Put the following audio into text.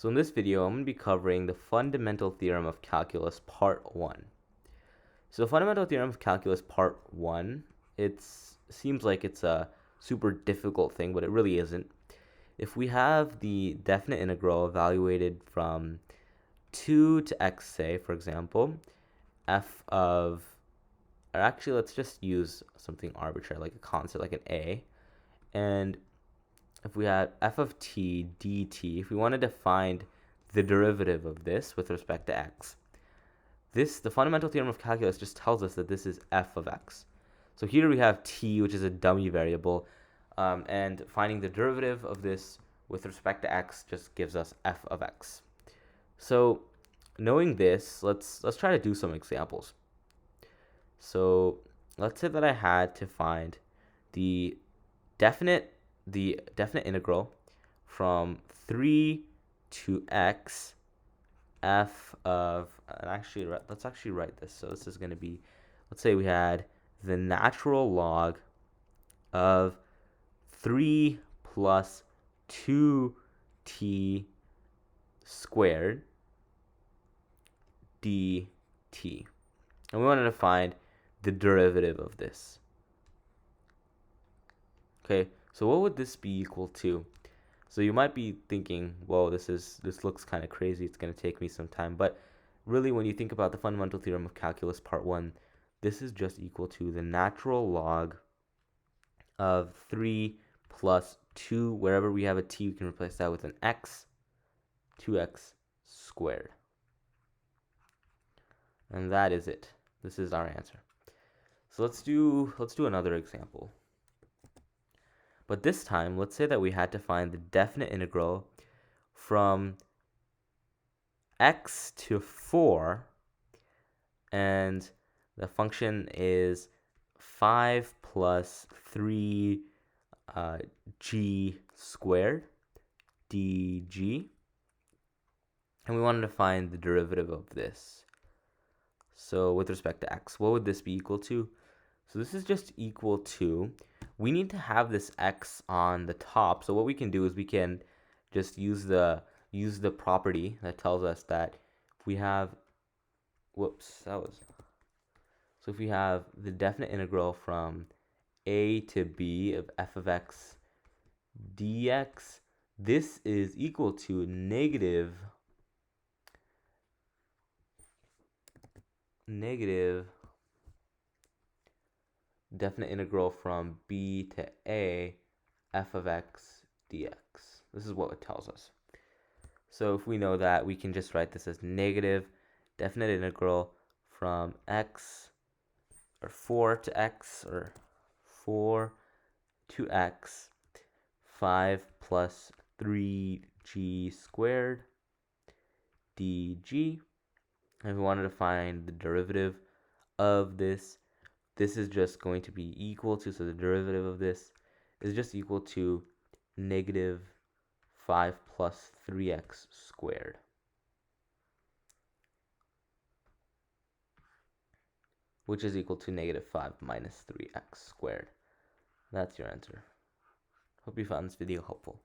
So in this video, I'm going to be covering the fundamental theorem of calculus part 1. So the fundamental theorem of calculus part 1, it seems like it's a super difficult thing, but it really isn't. If we have the definite integral evaluated from 2 to x, say, for example, f of, or actually let's just use something arbitrary like a constant, like an a, and if we had f of t dt, if we wanted to find the derivative of this with respect to x, the fundamental theorem of calculus just tells us that this is f of x. So here we have t, which is a dummy variable, and finding the derivative of this with respect to x just gives us f of x. So knowing this, let's try to do some examples. So let's say that I had to find the definite integral from 3 to x f of, and actually let's actually write this. So this is going to be, let's say we had the natural log of 3 plus 2t squared dt, and we wanted to find the derivative of this. Okay, so what would this be equal to? So you might be thinking, whoa, this looks kind of crazy, it's going to take me some time. But really, when you think about the fundamental theorem of calculus part 1, this is just equal to the natural log of 3 plus 2. Wherever we have a t, we can replace that with an x, 2x squared. And that is it. This is our answer. So let's do another example. But this time, let's say that we had to find the definite integral from x to 4, and the function is 5 plus 3 g squared dg, and we wanted to find the derivative of this. So with respect to x, what would this be equal to? So this is just equal to, we need to have this x on the top. So what we can do is we can just use the property that tells us that if we have, so if we have the definite integral from a to b of f of x dx, this is equal to negative definite integral from b to a f of x dx. This is what it tells us. So if we know that, we can just write this as negative definite integral from x, or 4 to x, or 4 to x, 5 plus 3g squared dg. And we wanted to find the derivative of this. This is just going to be equal to, so the derivative of this is just equal to negative 5 plus 3x squared. Which is equal to negative 5 minus 3x squared. That's your answer. Hope you found this video helpful.